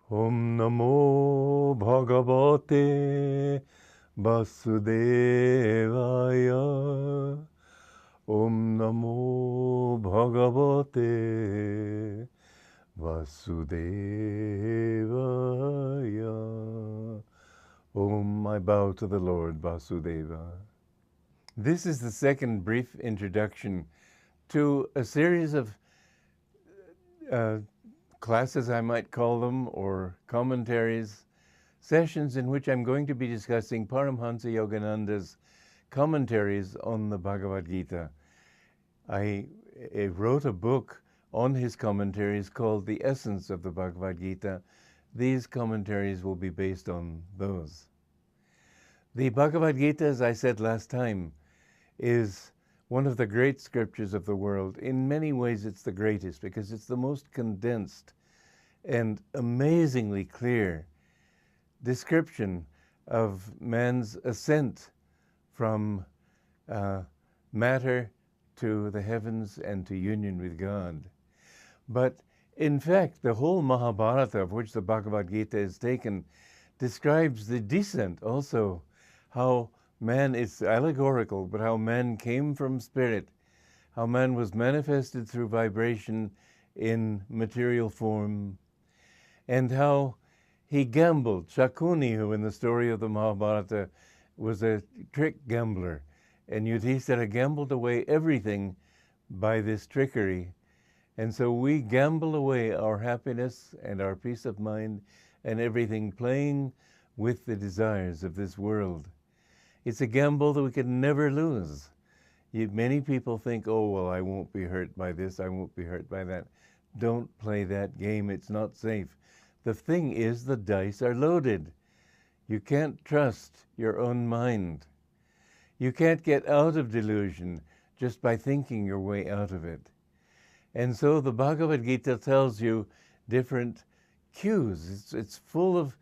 Om Namo Bhagavate Vasudevaya. Om Namo Bhagavate Vasudevaya. Om, I bow to the Lord Vasudeva. This is the second brief introduction to a series of classes, I might call them, or commentaries, sessions in which I'm going to be discussing Paramhansa Yogananda's commentaries on the Bhagavad Gita. I wrote a book on his commentaries called The Essence of the Bhagavad Gita. These commentaries will be based on those. The Bhagavad Gita, as I said last time, is one of the great scriptures of the world. In many ways, it's the greatest because it's the most condensed and amazingly clear description of man's ascent from matter to the heavens and to union with God. But in fact, the whole Mahabharata, of which the Bhagavad Gita is taken, describes the descent also, how man is allegorical, but how man came from spirit, how man was manifested through vibration in material form, and how he gambled. Shakuni, who in the story of the Mahabharata was a trick gambler, and Yudhishthira gambled away everything by this trickery. And so we gamble away our happiness and our peace of mind and everything, playing with the desires of this world. It's a gamble that we can never lose. Many people think, oh, well, I won't be hurt by this, I won't be hurt by that. Don't play that game, it's not safe. The thing is, the dice are loaded. You can't trust your own mind. You can't get out of delusion just by thinking your way out of it. And so the Bhagavad Gita tells you different cues. It's full of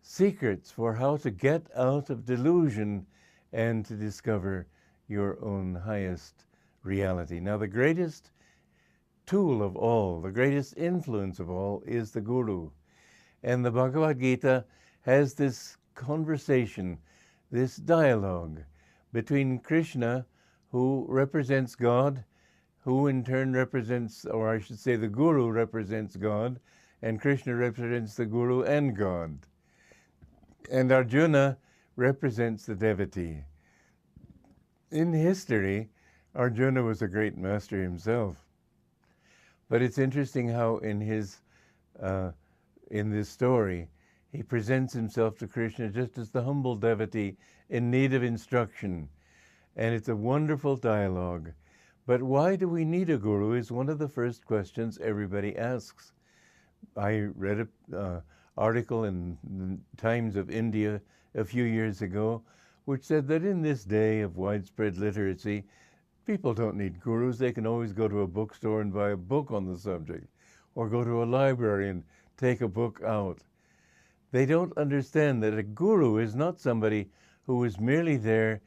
secrets for how to get out of delusion and to discover your own highest reality. Now, the greatest tool of all, the greatest influence of all, is the Guru. And the Bhagavad Gita has this conversation, this dialogue between Krishna, who represents God, who in turn represents, or I should say the Guru represents God, and Krishna represents the Guru and God. And Arjuna represents the devotee. In history, Arjuna was a great master himself. But it's interesting how in this story, he presents himself to Krishna just as the humble devotee in need of instruction. And it's a wonderful dialogue. But why do we need a guru is one of the first questions everybody asks. I read an article in the Times of India a few years ago, which said that in this day of widespread literacy, people don't need gurus. They can always go to a bookstore and buy a book on the subject, or go to a library and take a book out. They don't understand that a guru is not somebody who is merely there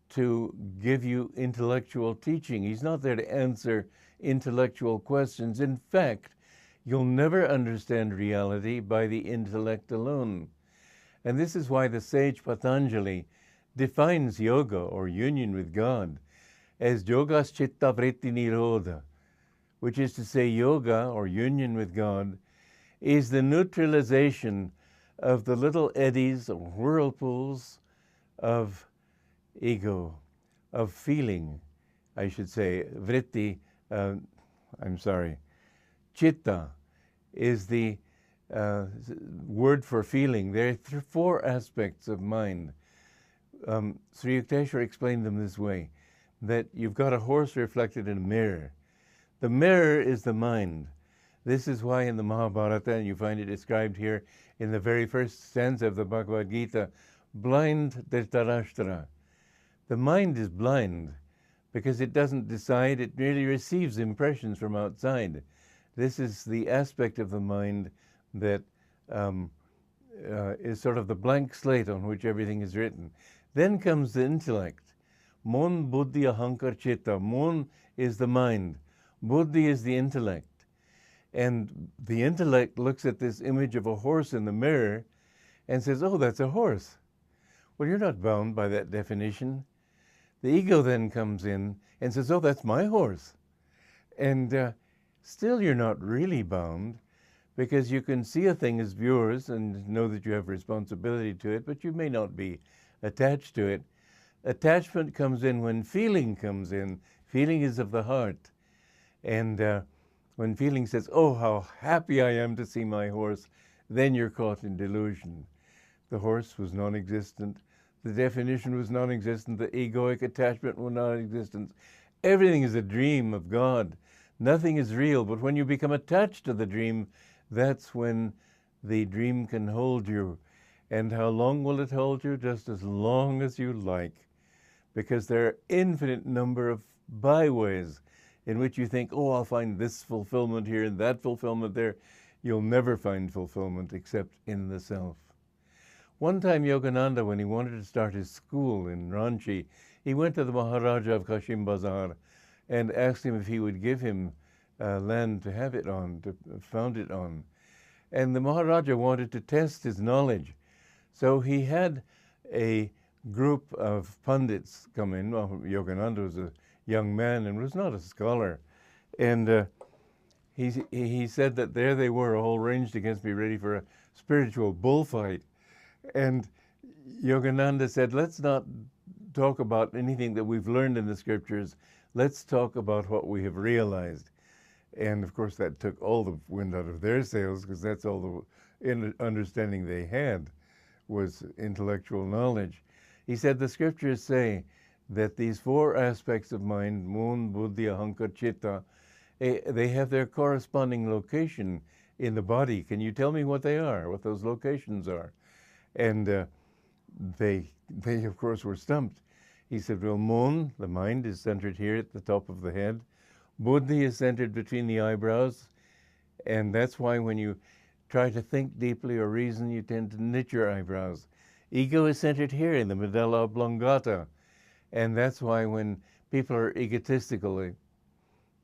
to give you intellectual teaching. He's not there to answer intellectual questions. In fact, you'll never understand reality by the intellect alone. And this is why the sage Patanjali defines yoga, or union with God, as yogas chitta vritti nirodha, which is to say yoga, or union with God, is the neutralization of the little eddies or whirlpools of ego, of feeling, I should say. Vritti, chitta is the word for feeling. There are four aspects of mind. Sri Yukteswar explained them this way, that you've got a horse reflected in a mirror. The mirror is the mind. This is why in the Mahabharata, and you find it described here in the very first stanza of the Bhagavad Gita, blind Dhritarashtra. The mind is blind because it doesn't decide, it merely receives impressions from outside. This is the aspect of the mind that is sort of the blank slate on which everything is written. Then comes the intellect. Mon, buddhi, ahankar, chitta. Mon is the mind. Buddhi is the intellect. And the intellect looks at this image of a horse in the mirror and says, oh, that's a horse. Well, you're not bound by that definition. The ego then comes in and says, oh, that's my horse. And still you're not really bound, because you can see a thing as yours and know that you have responsibility to it, but you may not be attached to it. Attachment comes in when feeling comes in. Feeling is of the heart. And when feeling says, oh, how happy I am to see my horse, then you're caught in delusion. The horse was non-existent. The definition was non-existent. The egoic attachment was non-existent. Everything is a dream of God. Nothing is real. But when you become attached to the dream, that's when the dream can hold you. And how long will it hold you? Just as long as you like. Because there are infinite number of byways in which you think, oh, I'll find this fulfillment here and that fulfillment there. You'll never find fulfillment except in the self. One time Yogananda, when he wanted to start his school in Ranchi, he went to the Maharaja of Kashim Bazar and asked him if he would give him land to have it on, to found it on. And the Maharaja wanted to test his knowledge. So he had a group of pundits come in. Well, Yogananda was a young man and was not a scholar. And he said that there they were, all ranged against me, ready for a spiritual bullfight. And Yogananda said, let's not talk about anything that we've learned in the scriptures. Let's talk about what we have realized. And of course, that took all the wind out of their sails, because that's all the understanding they had was intellectual knowledge. He said the scriptures say that these four aspects of mind, mon, buddhi, ahankara, chitta, they have their corresponding location in the body. Can you tell me what they are, what those locations are? And they of course were stumped. He said, well, mon, the mind, is centered here at the top of the head. Buddhi is centered between the eyebrows. And that's why when you try to think deeply or reason, you tend to knit your eyebrows. Ego is centered here in the medulla oblongata. And that's why when people are egotistical, they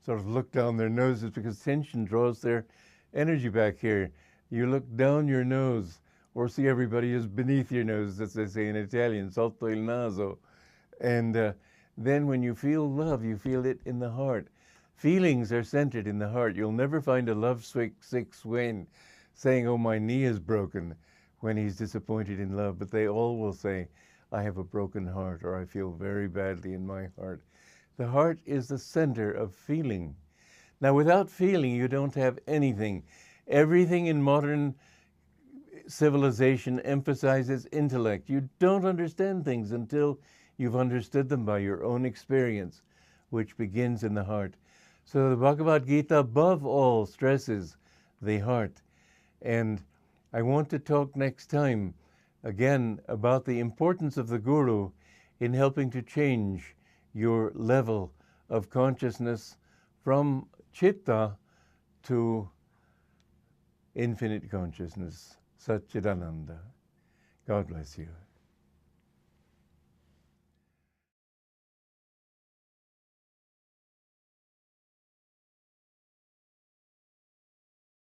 sort of look down their noses, because tension draws their energy back here. You look down your nose, or see everybody is beneath your nose, as they say in Italian, sotto il naso. And then when you feel love, you feel it in the heart. Feelings are centered in the heart. You'll never find a love-sick swain saying, oh, my knee is broken, when he's disappointed in love. But they all will say, I have a broken heart, or I feel very badly in my heart. The heart is the center of feeling. Now, without feeling, you don't have anything. Everything in modern civilization emphasizes intellect. You don't understand things until you've understood them by your own experience, which begins in the heart. So the Bhagavad Gita, above all, stresses the heart. And I want to talk next time, again, about the importance of the Guru in helping to change your level of consciousness from chitta to infinite consciousness. Satchidananda. God bless you.